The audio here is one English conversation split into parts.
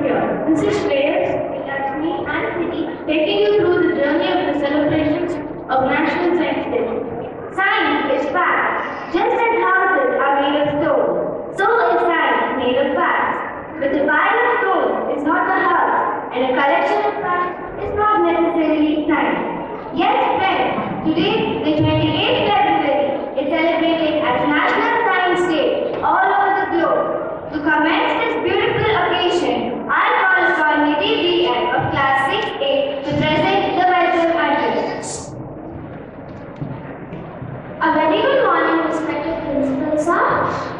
here. This is Shreyas, Lakshmi and Siti taking you through the journey of the celebrations of National Science Day. Science is fact. Just as houses are made of stone, so is science made of facts. But a pile of stone is not a house, and a collection of facts is not necessarily science. Yes, friends, today, the 28th February, is celebrated as National Science Day all over the globe. To commence this beautiful occasion, I call upon Nidhi DM of Class 6A to present the welcome address. A very good morning, respected Principal Sir,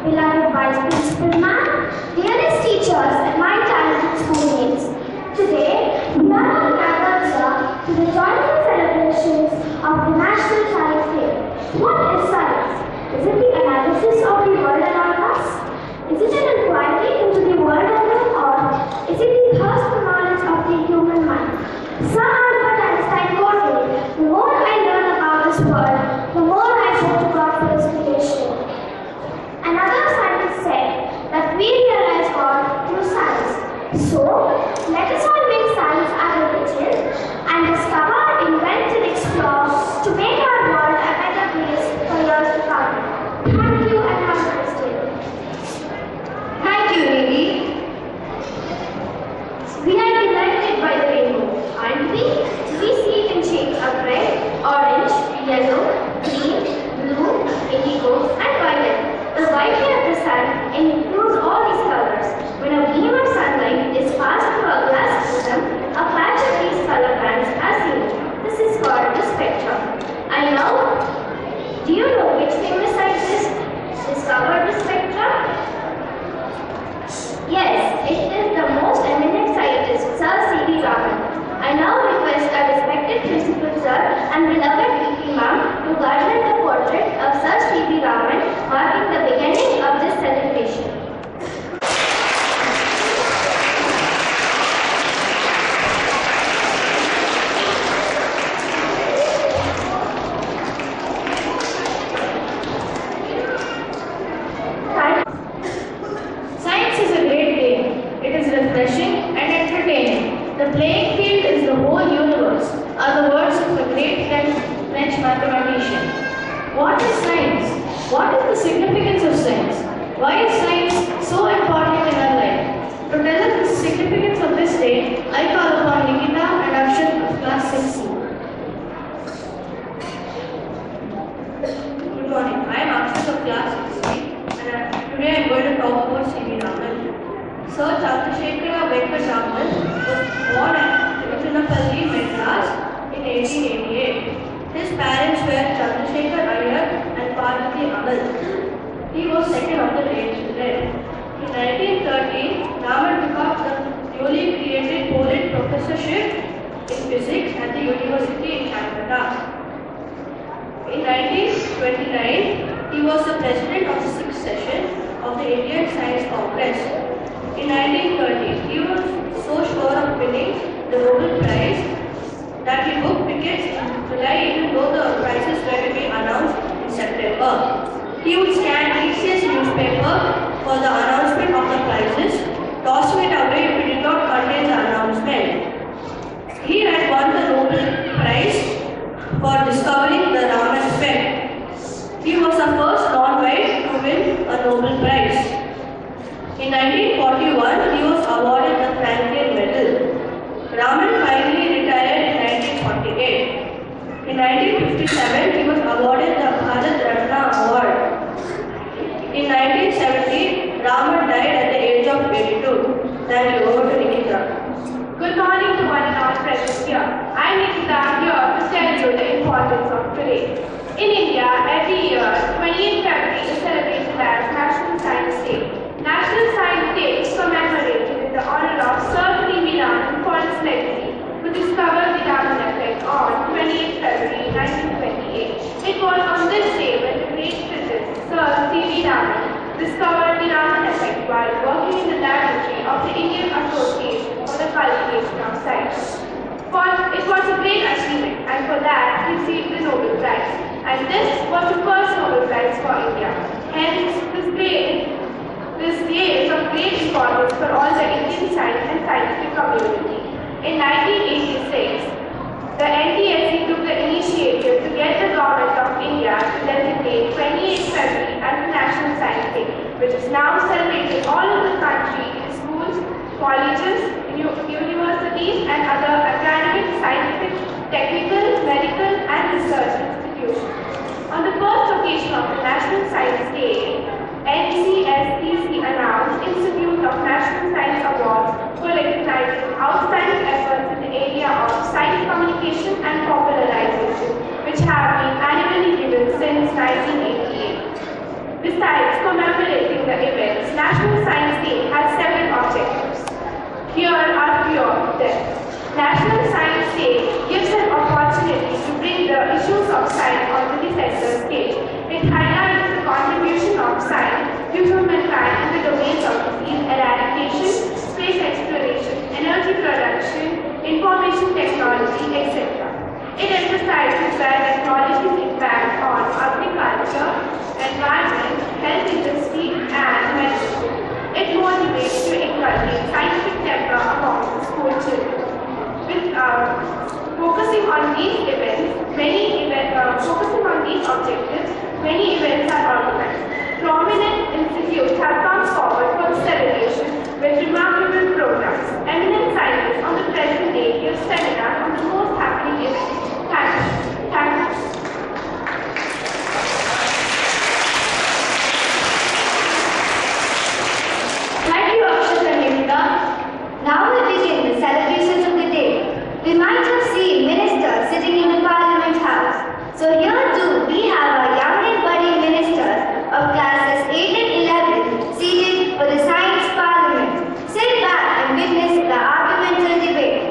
beloved Vice Principal Ma'am, dearest teachers, and my talented schoolmates. Today, we are all gathered here to join the celebrations of the National Science Day. What is science? Is it the analysis of the world around us? Is it an inquiry into the world unknown, or is it the thirst for knowledge of the human mind? Sir Albert Einstein quoted, "The more I learn about this world, the more I hope to God for inspiration." Another scientist said that we realize God through science. So, let us all make science our religion and discover, invent and explore to make our world a better place for years to come. Thank you and have a nice day. Thank you, Nidhi. We are delighted by the rainbow, aren't we? We see it in shades of red, orange, yellow, green, blue, indigo, and violet. The white ray of the sun includes all these colors. When a beam of sunlight is passed through a glass prism, a patch of these color bands are seen. This is called the spectrum. And now, do you know which famous scientist discovered the spectrum? Yes, it is the most eminent scientist, Sir C.V. Raman. I now request our respected Principal Sir and beloved VP Ma'am to garland the portrait of Sir C.V. Raman, marking the beginning of this celebration. Science is a great game. It is refreshing and entertaining. The playing field is the whole universe, are the words of a great French mathematician. What is science? What is the significance of science? Why is science so important in our life? To tell us the significance of this day, I call upon Nikita and Akshat of Class 6C. Good morning. I am Akshat of Class 6C, and today I am going to talk about C.V. Raman. Sir Chandrasekhara Venkata Raman was born at Tiruchirappalli, Madras in 1888. His parents were Chandrasekhar Iyer and Parvati Amal. He was second of the 8 children. In 1913, Raman took up the newly created Poland professorship in physics at the University in Calcutta. In 1929, he was the president of the 6th session of the Indian Science Congress. In 1930, he was so sure of winning the Nobel Prize that he booked tickets in July even though the prizes were to be announced in September. He would scan each day's newspaper for the announcement of the prizes, tossing it away if it did not contain the announcement. He had won the Nobel Prize for discovering the Raman effect. He was the first non-white to win a Nobel Prize. In 1941, he was awarded the Franklin Medal. Raman finally retired in 1948. In 1957, he was awarded the Bharat Ratna Award. In 1970, Raman died at the age of 82. Thank you. Over to Nikita. Good morning to one and all present here. I am Nikita here to tell you the importance of today. In India, every year, 28th February is celebrated as National Science Day. National Science Day is commemorated in the honor of Sir C.V. Raman for his legacy, who discovered the Raman effect on 28th February 1928. It was on this day when the great physicist Sir C.V. Raman discovered the Raman effect while working in the laboratory of the Indian Association for the Cultivation of Science. It was a great achievement, and for that he received the Nobel Prize. And this was the first Nobel Prize for India. Hence, this day This day is of great importance for all the Indian science and scientific community. In 1986, the NTSC took the initiative to get the government of India to designate 28th February as the National Science Day, which is now celebrated all over the country in schools, colleges, universities and other academic, scientific, technical, medical and research institutions. On the first occasion of the National Science Day, NCSTC announced Institute of National Science Awards for recognizing outstanding efforts in the area of science communication and popularization, which have been annually given since 1988. Besides commemorating the events, National Science Day has several objectives. Here are few of them. National Science Day gives an opportunity to bring the issues of science onto the center stage. It highlights the contribution of science to humankind in the domains of disease eradication, space exploration, energy production, information technology, etc. It emphasizes where technology's impact on agriculture, environment, health industry, and medicine. It motivates to inculcate scientific temper among the school children. With focusing on these objectives, many events are organized. Prominent institutes have come forward for the celebration with remarkable programs. Eminent scientists on the present day give seminars on the most happening events. Thank you. Thank you, Akshat and Nimita. Now we begin the celebrations of the day. We might have seen ministers sitting in the Parliament House. So here too, we have our young and budding ministers of classes 8 and 11 seated for the Science Parliament. Sit back and witness the argumental debate.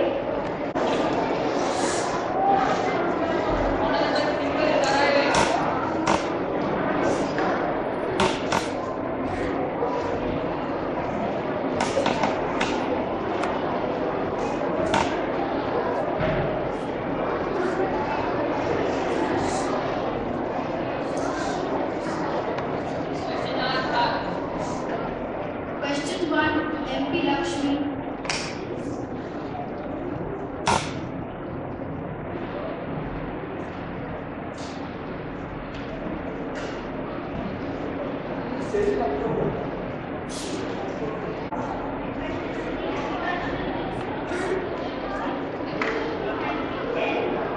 Question 1, MP Lakshmi.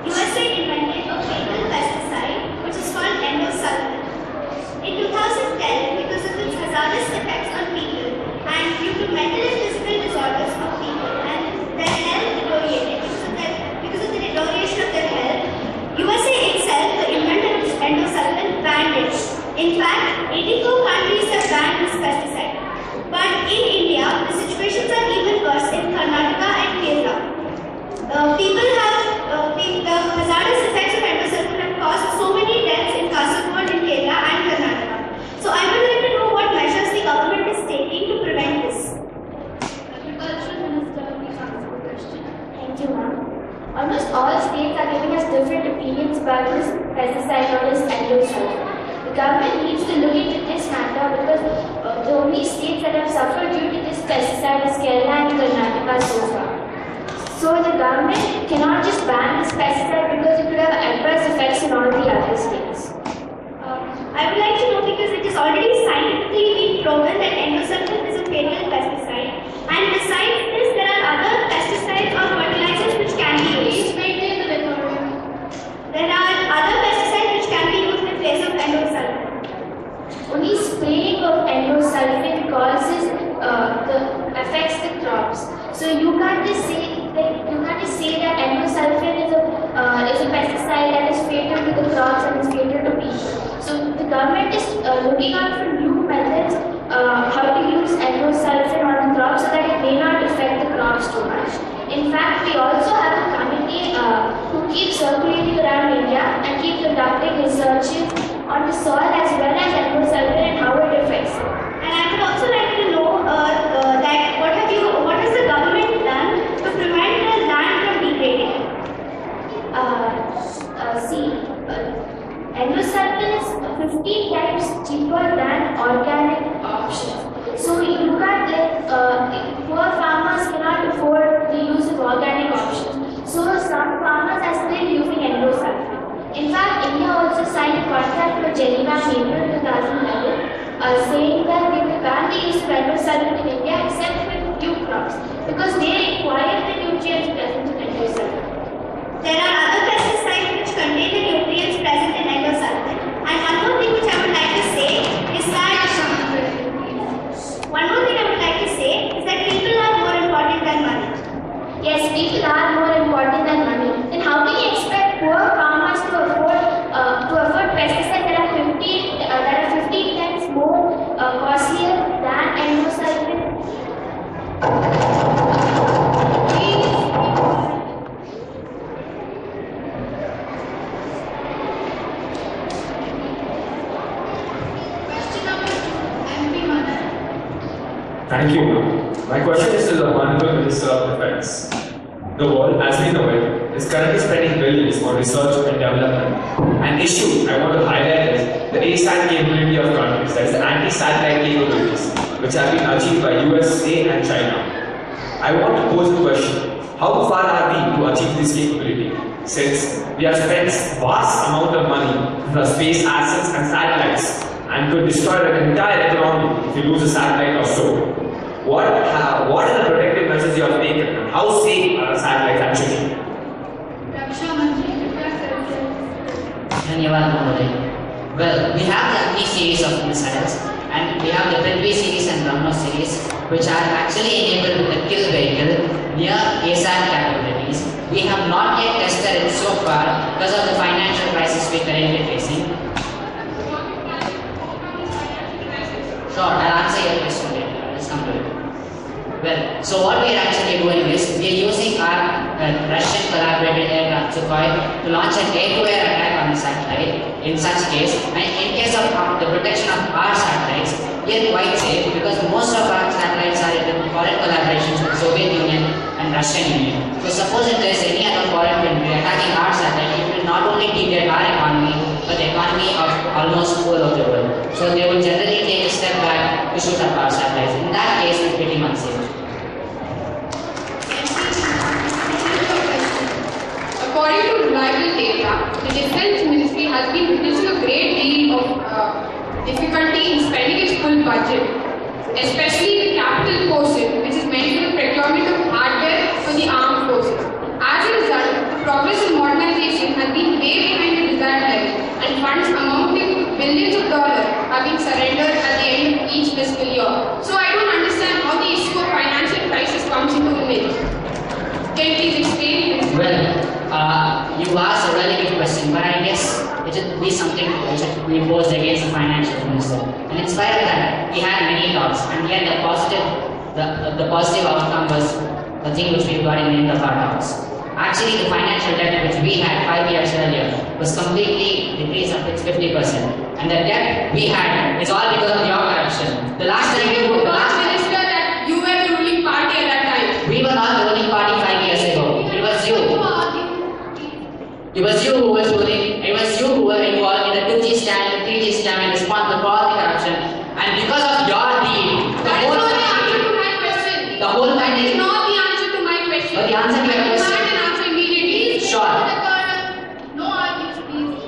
USA invented a fatal pesticide which is called endosulfan. In 2010, because of its hazardous effects on people and due to mental and physical disorders of people and their health deteriorated because of the deterioration of their health, USA itself, the inventor of endosulfan, banned it. In fact, 84 countries have banned this pesticide. But in India, the situations are even worse in Karnataka and Kerala. The hazardous effects of endosulfan have caused so many deaths in Kasaragod, in Kerala and Karnataka. So I would like to know what measures the government is taking to prevent this. Agriculture Minister, please answer the question. Thank you, ma'am. Almost all states are giving us different opinions about this pesticide known as endosulfan. The government needs to look into this matter because the only states that have suffered due to this pesticide is Kerala and Karnataka so far. So the government cannot just ban this pesticide because it could have adverse effects in all the other states. I would like to know because it is already scientifically been proven that endosulfan is a fatal pesticide, and besides this, there are other pesticides or fertilizers which can be used. Maintain the recording. There are other pesticides which can be used in place of endosulfan. Only spraying of endosulfan affects the crops. So you can't just say that endosulfan is a pesticide that is fatal to the crops and is fatal to people. So the government is looking out for new methods how to use endosulfan on the crops so that it may not affect the crops too much. In fact, we also have a committee who keeps circulating around India and keep conducting researches on the soil as well as endosulfan and how it affects it. And I would also like to know that what has the government done to prevent the land from degrading? Endosulfan is 15 times cheaper than organic options. So because they require the nutrients present in endosulfan. There are other pesticides which contain the nutrients present in endosulfan. And one more thing which I would like to say is that people are more important than money. Yes, people are more important than money. Then how can you expect poor farmers to afford pesticides that are 15 times more costlier than endosulfan? Thank you. My question is to the Honorable Minister of Defense. The world, as we know it, is currently spending billions on research and development. An issue I want to highlight is the ASAT capability of countries, that is the anti-satellite capabilities, which have been achieved by USA and China. I want to pose a question. How far are we to achieve this capability? Since we have spent vast amount of money for space assets and satellites, and could destroy the entire economy if you lose a satellite or so. What are the protective measures you have taken, and how safe are the satellites actually? Well, we have the Agni series of missiles, and we have the Prithvi series and BrahMos series, which are actually enabled with the kill vehicle near ASAT capabilities. We have not yet tested it so far because of the financial crisis we are currently facing. Sure, I'll answer your question later. Let's come to it. Well, so what we are actually doing is we are using our Russian collaborated aircraft Sukhoi to launch an air-to-air attack on the satellite. In such case, and in case of the protection of our satellites, we are quite safe because most of our satellites are in foreign collaborations with Soviet Union and Russian Union. So suppose if there is any other foreign country attacking our satellite, it will not only degrade our economy, but the economy of almost whole of the world. So they will generally take a step back to shoot up our satellites. In that case, it's pretty much safe. According to reliable data, the Defense Ministry has been witnessing a great deal of difficulty in spending its full budget, especially the capital portion, which is meant for the procurement of hardware for the armed forces. As a result, the progress in modernization has been way behind the desired level, and funds amounting to billions of dollars are being surrendered at the end of each fiscal year. So I don't understand how the issue of financial crisis comes into the mix. Can you please explain this? Well, you asked a really good question, but I guess it should be something which should be posed against the financial minister. And in spite of that, we had many talks, and yet the positive outcome was the thing which we got in the end of our talks. Actually, the financial debt which we had 5 years earlier was completely decreased up to 50%. And the debt we had is all because of your corruption. The last time you were the last minister that you were the ruling party at that time. We were not the ruling party 5 years ago. It was you. It was you who was ruling. It was you who were involved in the 2G scam, the 3G scam, and responsible for all the corruption. And because of your deed, the whole not the answer to my question. The whole country is not the answer to my question. But the answer to your question. Demand an answer immediately. Sure. No arguments, please.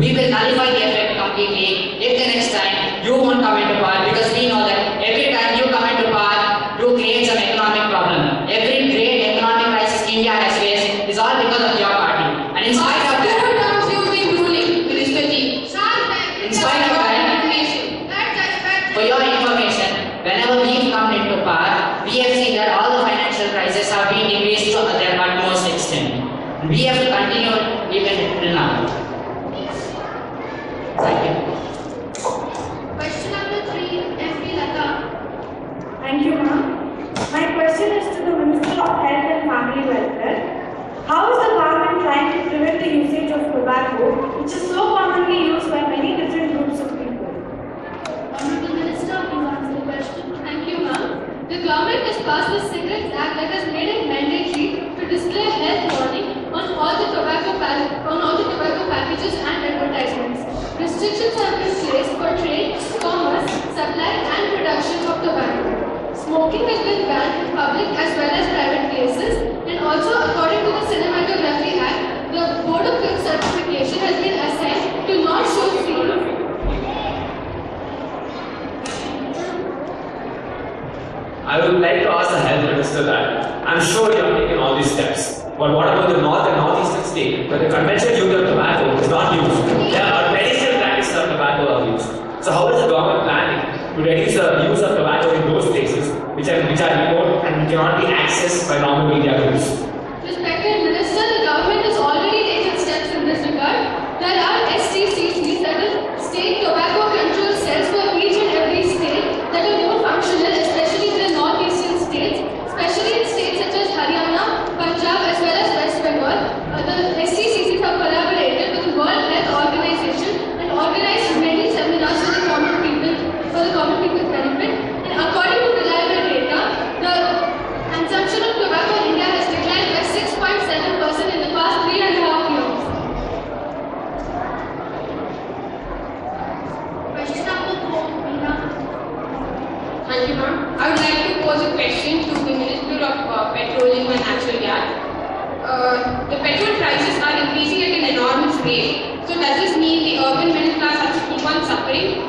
We will nullify the effect completely if the next time you won't come into power, because we know that every time you come into power, you create some economic problem. Every great economic crisis India has faced is all because of your party. And in spite of that, you've been ruling, Minister Ji. In spite of that, for your information, whenever we've come into power, we have seen that all the financial crises have been decreased to their utmost extent. We have to continue even till now. Thank you. Question number 3, MP Lata. Thank you, ma'am. My question is to the Minister of Health and Family Welfare. How is the government trying to prevent the usage of tobacco, which is so commonly used by many different groups of people? Honorable Minister, please answer the question. Thank you, ma'am. The government has passed the Cigarettes Act that has made it mandatory to display health warning on all the tobacco packages and advertisements. Restrictions have been placed for trade, commerce, supply and production of tobacco. Smoking has been banned in public as well as private places, and also according to the Cinematography Act, the Board of Film Certification has been assigned to not show film. I would like to ask the health minister that. I'm sure you have taken all these steps. But what about the north and northeastern state where the conventional use of tobacco is not used? There are medicinal practices of tobacco are used. So how is the government planning to reduce the use of tobacco in those places which are remote and cannot be accessed by normal media groups? Respected Minister, the government has already taken steps in this regard. There are STCCs, that is State Tobacco Control Cells, for each and every state that are more functional, especially in the northeastern states, especially in states such as Haryana, Punjab as well as West Bengal. The STCCs have collaborated with the World Health Organization and organized many seminars for the common people's benefit. And according to reliable data, the consumption of tobacco in India has declined by 6.7% in the past 3.5 years. Question number 4, Meena. Thank you, ma'am. I would like to pose a question to the Minister of Petroleum and Natural Gas. The petrol prices are increasing at an enormous rate. So does this mean the urban middle class has to keep on suffering?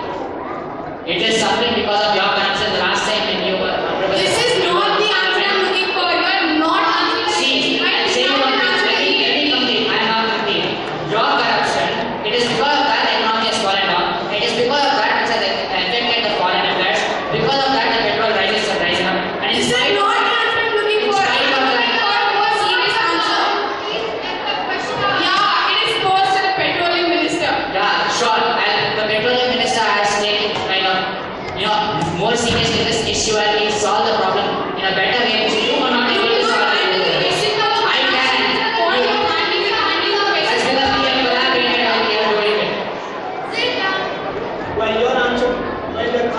It is suffering because of your corruption. The last time when you were This is not the answer I'm looking for. You are not answering my See, question. I'm saying one thing. Let me complete. I am not complete. Your corruption, it is because of that the economy has fallen down. It is because of that which has affected the foreign affairs. Because of that the petrol prices are rising up. And in This is spite of not the that, answer I'm looking in for. spite of I'm that, looking for a more serious answer. Please get the question out. Yeah, it is posed to the petroleum minister. yeah, sure. And the petroleum minister has taken more seriously this issue and he solved the problem in a better way. So you are not You able to do not solve handle the it. question now. I can. The point of handling the That's question. because we have collaborated and we are doing it. Sit down. While the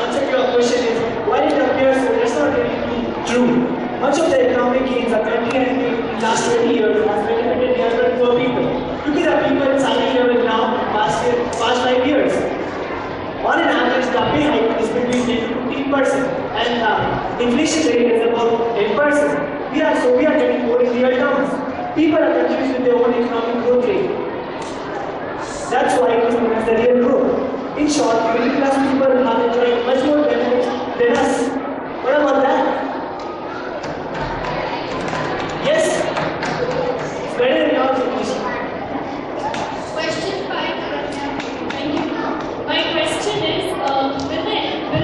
answer to your question is, while it appears so, that's not really true. Much of the economic gains the country has made in the last 20 years has benefited nearly poor people. Look at the people in salary level now in the past 5 years. On an average, the pay hike is between 10 to 15%, and the inflation rate is about 10%. We are getting more in real terms. People are confused with their own economic growth rate. That's why it is known as the real growth. In short, middle class people have enjoyed much more benefits than us. What about that? Yes? It's better than yours, English. Question 5, Aranya. Thank you. My question is, will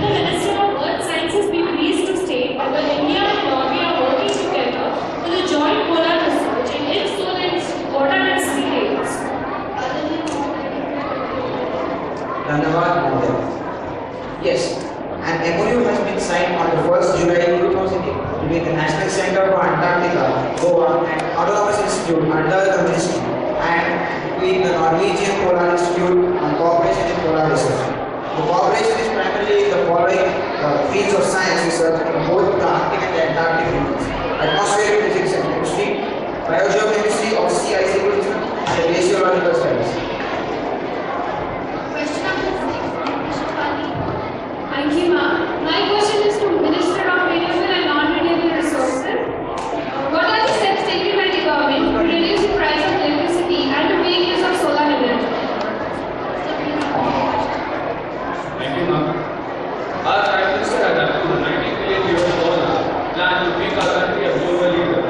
the Minister of Earth Sciences be pleased to state whether India and Norway are working together for the joint polar research, and if so, then what are its details? Dhanyavad, Modi. Yes, an MOU has been signed on the 1st July 2008 between the National Center for Antarctica, Goa, and Autonomous Institute under the Ministry, and between the Norwegian Polar Institute on cooperation in polar research. The cooperation is primarily in the following fields of science research in both the Arctic and the Antarctic regions: atmospheric physics and chemistry, biogeochemistry or sea ice evolution, and the glaciological studies. Question number 6, Shivani. Thank you, ma'am. My question is to Minister of Renewable and Non-Renewable Resources. What are the steps taken by the government to reduce the price of electricity and to make use of solar energy? Thank you, ma'am. Our Prime Minister has approved $90 billion plan to make our country a global leader.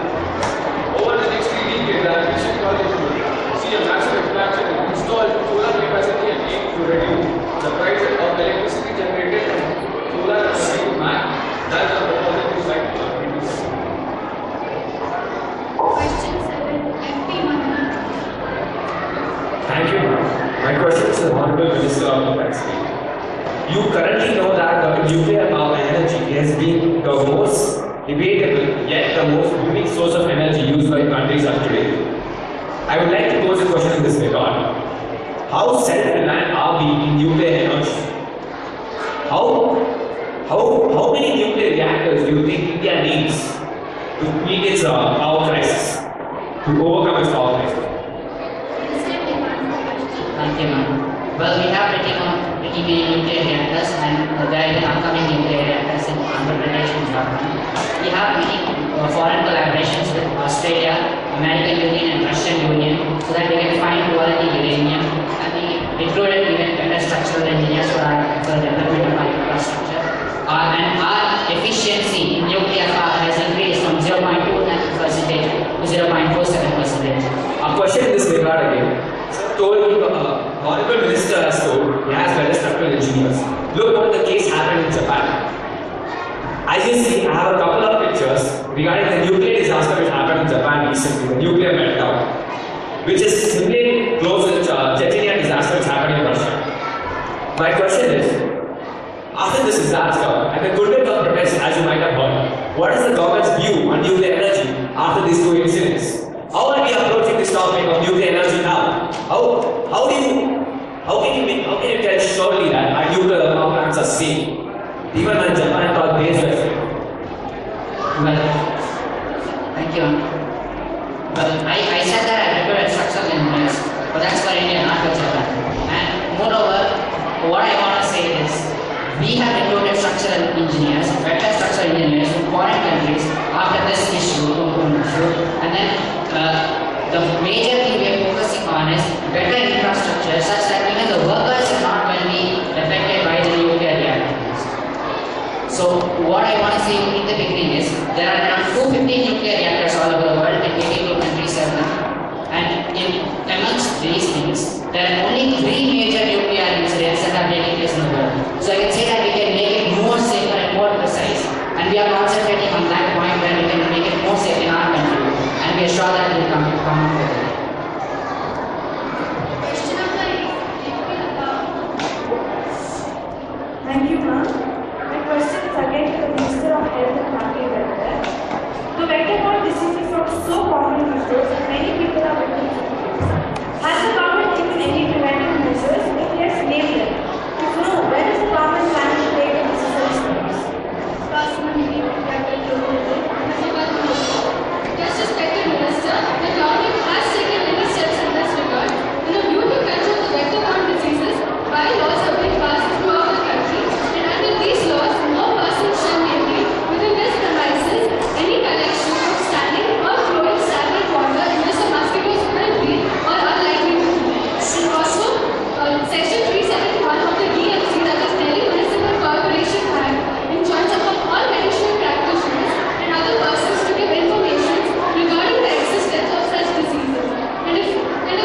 Over the next 3 decades, our ambition college will see a massive expansion in installed solar capacity and aim to reduce the price of electricity generated from solar energy to match that of the fossil fuel companies. Question 7, MP Mani. Thank you, ma'am. My question is to the Honorable Minister of Defense. You currently know that nuclear power energy has been the most debatable yet the most booming source of energy used by countries up today. I would like to pose a question in this regard. How self-reliant are we in nuclear energy? How many nuclear reactors do you think India needs to meet its power crisis, to overcome its power crisis? Thank you, ma'am. Well, we have pretty many nuclear reactors, and there is an upcoming nuclear reactors in Andhra Pradesh and Jharkhand. We have many foreign collaborations with Australia, American Union, and Russian Union, so that we can find quality uranium, and we included even better structural engineers for the development of our infrastructure. and our efficiency in nuclear power has increased from 0.29% to 0.47%. A question in this regard again. Honorable Minister has told he has well-structured engineers. Look what the case happened in Japan. As you see, I have a couple of pictures regarding the nuclear disaster which happened in Japan recently, the nuclear meltdown, which is simply close to the Chechnya disaster which happened in Russia. My question is, after this disaster and the goodwill of protest, as you might have heard, what is the government's view on nuclear energy after these two incidents? How are we approaching this topic of nuclear energy now? How can you tell surely that our nuclear power plants are safe, even when Japan thought they were safe? Well, thank you. Well, I said that I prepared structural engineers, but that's for India, not for Japan. And moreover, what I want to say is, we have recruited structural engineers, better structural engineers from foreign countries after this issue, and then the major thing we are focusing on is better infrastructure such that even the workers are not going to be affected by the nuclear reactors. So what I want to say in the beginning is there are around 250 nuclear reactors all over the world and 82 countries have them. And amongst these things, there are only 3 major nuclear incidents that are taking place in the world. So I can say that we can make it more safer and more precise. And we are concentrating on that point where we can make it more safe in our country. And we are sure that it will come up with it. Question number 8. Thank you, ma'am. My question is again to the Minister of Health and Family Welfare. The vector-borne diseases are so common these days and many people are victims of it. Has the government taken any preventive measures? If yes, name them. If no, when is the government planning to take the necessary steps? Yes, respected Minister, the government has taken many steps in this regard. In a view to control the vector-borne diseases, bylaws have been passed throughout the country, and under these laws, no person shall maintain within his premises any collection of standing or flowing stagnant water in which the mosquitoes will breed or are likely to feed. And also, Section 371 of the DMC, that is Delhi Municipal Corporation Act, enjoins upon all medicinal practitioners and other persons to give information regarding the existence of such diseases. And if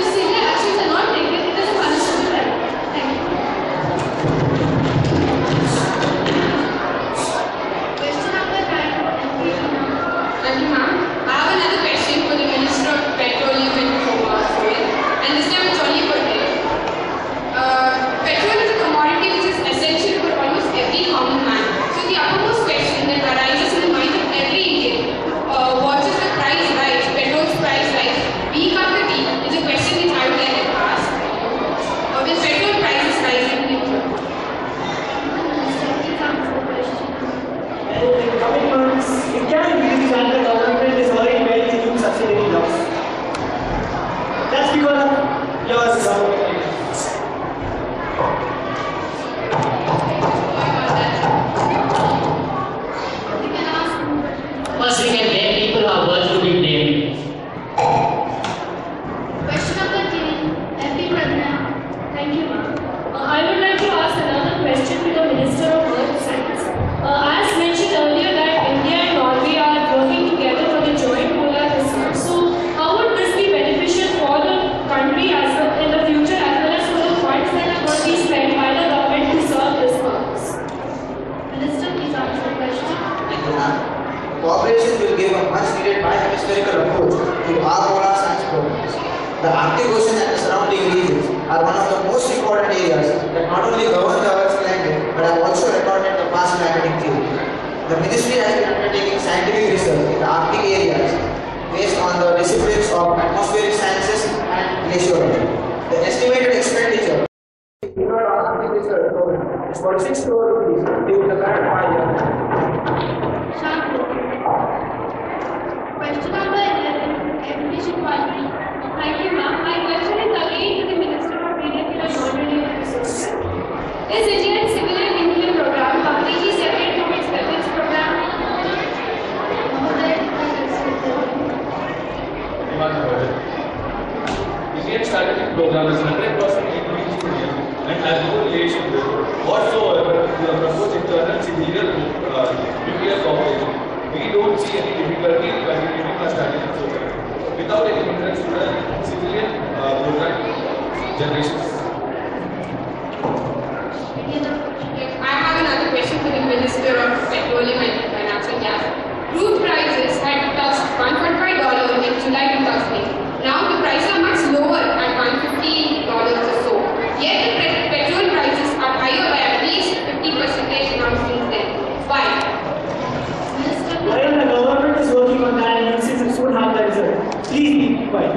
severe actions are not taken, it is a punishable crime. Thank you. Question number 9. Thank you, ma'am. I have another question for the Minister of Petroleum and Coal, and this time it's only for him. Petrol is a commodity which is essential for almost every common man. So the uppermost question that arises in the mind of every Indian, what is the price rise, petrol's price rise, week after week, is a question which I would like to ask. Will petrol prices rise in India? Well, in coming months, it can be that the government is very well to use subsidy laws. That's because of laws the government makes. First, we can blame people who are worth to be blamed. Question number 10. MP Pradhan. Thank you, ma'am. I would like to ask another question to the Minister of Earth Science. As mentioned earlier that India and Norway are working together for the joint polar research. So, how would this be beneficial for the country as well in the future as well as for the funds that are going to be spent by the government to serve this purpose? Minister, please answer the question. Thank you, ma'am. Cooperation will give a much needed bi-hemispherical approach to our polar science programs. The Arctic Ocean and the surrounding regions are one of the most important areas that not only govern the Earth's climate but have also recorded the past climatic theory. The ministry has been undertaking scientific research in the Arctic areas based on the disciplines of atmospheric sciences and glaciology. The estimated expenditure in our Arctic research program is about 6 crore rupees during the current 5 years. Question number 11. MP Shikwani. Thank you, ma'am. My question is again to the Minister of Renewable and Non-Renewable Resources. Is Indian Civilian Nuclear Program completely separate from its weapons program? Indian strategic program is 100% inclusive and has no relation with whatsoever to the proposed internal civilian difficulty in cultivating our strategic focus without any hindrance to the civilian program generations. Yes, I have another question to the Minister of Petroleum and Natural Gas. Crude prices had touched $1.5 in July 2008. Now the prices are much lower at $115 or so. Yet the petrol prices are higher by at least 50% now since then. Why? While the government is working on that analysis, it won't have the result. Please be quiet.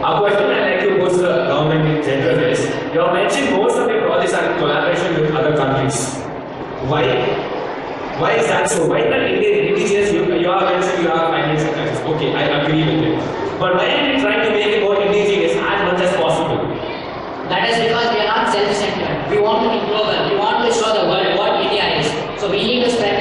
Our question I'd like to pose to the government in general is, you have mentioned most of your projects are in collaboration with other countries. Why? Why is that so? Why not indigenous? You are mentioned you have financial crisis. Okay, I agree with it. But why are we trying to make it more indigenous as much as possible? That is because we are not self-centered. We want to be global. We want to show the world what India is. So we need to spread